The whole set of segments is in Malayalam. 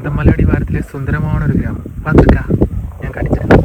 ഇടമലടിവാരത്തിലെ സുന്ദരമാണൊരു ഗ്രാമം. പത്രിക ഞാൻ കാണിച്ചിരുന്നു.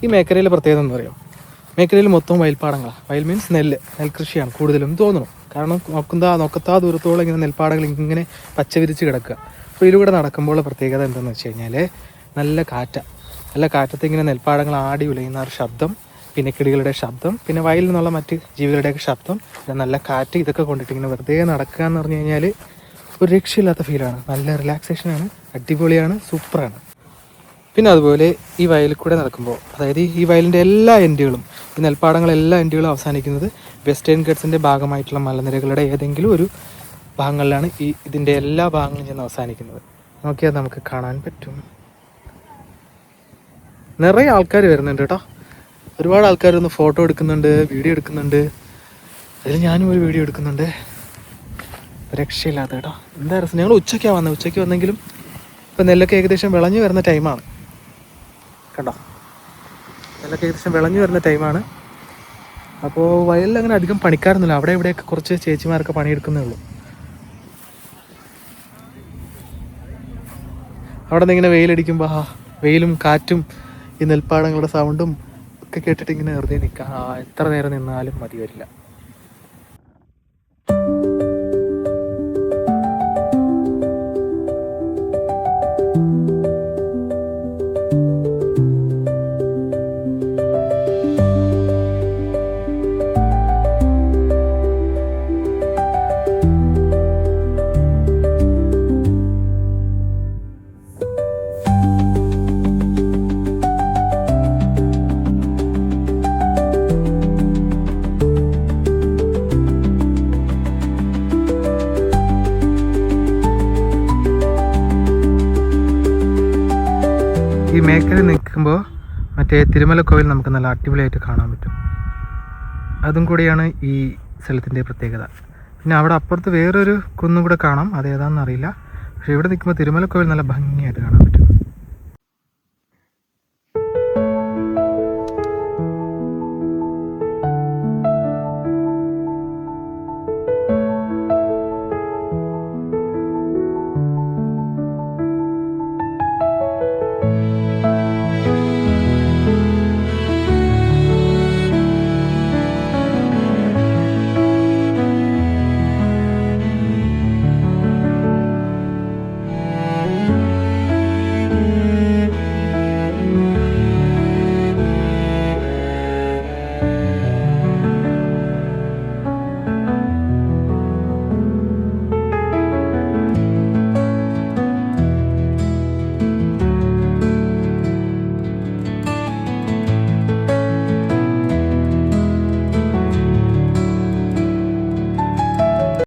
ഈ മേഖലയിലെ പ്രത്യേകത എന്ന് പറയും, മേഖലയിൽ മൊത്തം വയൽപ്പാടങ്ങളാണ്. വയൽ മീൻസ് നെൽകൃഷിയാണ് കൂടുതലും തോന്നുന്നു. കാരണം നോക്കത്താ ദൂരത്തോളം ഇങ്ങനെ നെൽപ്പാടങ്ങൾ ഇങ്ങനെ പച്ച വിരിച്ച് കിടക്കുക. അപ്പോൾ ഇതിലൂടെ നടക്കുമ്പോൾ പ്രത്യേകത എന്താണെന്ന് വെച്ച് കഴിഞ്ഞാൽ നല്ല കാറ്റത്ത് ഇങ്ങനെ നെൽപ്പാടങ്ങൾ ആടി ഉലയുന്ന ഒരു ശബ്ദം, പിന്നെ കിളികളുടെ ശബ്ദം, പിന്നെ വയലിൽ നിന്നുള്ള മറ്റ് ജീവികളുടെയൊക്കെ ശബ്ദം, പിന്നെ നല്ല കാറ്റ്, ഇതൊക്കെ കൊണ്ടിട്ട് ഇങ്ങനെ വെറുതെ നടക്കുക എന്ന് പറഞ്ഞു കഴിഞ്ഞാൽ ഒരു രക്ഷയില്ലാത്ത ഫീലാണ്. നല്ല റിലാക്സേഷനാണ്, അടിപൊളിയാണ്, സൂപ്പറാണ്. പിന്നെ അതുപോലെ ഈ വയലിൽ കൂടെ നടക്കുമ്പോൾ, അതായത് ഈ വയലിൻ്റെ എല്ലാ എൻഡുകളും, ഈ നെൽപ്പാടങ്ങളെല്ലാ എൻഡുകളും അവസാനിക്കുന്നത് വെസ്റ്റേൺ ഗട്ട്സിൻ്റെ ഭാഗമായിട്ടുള്ള മലനിരകളുടെ ഏതെങ്കിലും ഒരു ഭാഗങ്ങളിലാണ് ഇതിൻ്റെ എല്ലാ ഭാഗങ്ങളും ചെന്ന് അവസാനിക്കുന്നത്. നോക്കിയാൽ നമുക്ക് കാണാൻ പറ്റും. നിറയെ ആൾക്കാർ വരുന്നുണ്ട് കേട്ടോ. ഒരുപാട് ആൾക്കാർ ഒന്ന് ഫോട്ടോ എടുക്കുന്നുണ്ട്, വീഡിയോ എടുക്കുന്നുണ്ട്. അതിൽ ഞാനും ഒരു വീഡിയോ എടുക്കുന്നുണ്ട്. രക്ഷയില്ലാത്ത കേട്ടോ. എന്താ രസം. ഞങ്ങൾ ഉച്ചയ്ക്ക് വന്നെങ്കിലും ഇപ്പം നെല്ലൊക്കെ ഏകദേശം വിളഞ്ഞു വരുന്ന ടൈമാണ്. കണ്ടോ, നെല്ലൊക്കെ ഏകദേശം വിളഞ്ഞു വരുന്ന ടൈമാണ്. അപ്പോൾ വയലിൽ അങ്ങനെ അധികം പണിക്കാരൊന്നുമില്ല. അവിടെ ഇവിടെയൊക്കെ കുറച്ച് ചേച്ചിമാരൊക്കെ പണിയെടുക്കുന്നേ ഉള്ളൂ. അവിടെ നിന്ന് ഇങ്ങനെ വെയിലടിക്കുമ്പോൾ വെയിലും കാറ്റും ഈ നെൽപ്പാടങ്ങളുടെ സൗണ്ടും ഒക്കെ കേട്ടിട്ട് ഇങ്ങനെ വെറുതെ നിൽക്കാം. എത്ര നേരം നിന്നാലും മതി വരില്ല. ഈ മേഖല നിൽക്കുമ്പോൾ മറ്റേ തിരുമല കോവിൽ നമുക്ക് നല്ല അടിപൊളിയായിട്ട് കാണാൻ പറ്റും. അതും കൂടിയാണ് ഈ സ്ഥലത്തിൻ്റെ പ്രത്യേകത. പിന്നെ അവിടെ അപ്പുറത്ത് വേറൊരു കുന്നും കൂടെ കാണാം, അതേതാണെന്ന് അറിയില്ല. പക്ഷേ ഇവിടെ നിൽക്കുമ്പോൾ തിരുമല കോവിൽ നല്ല ഭംഗിയായിട്ട് കാണാൻ പറ്റും.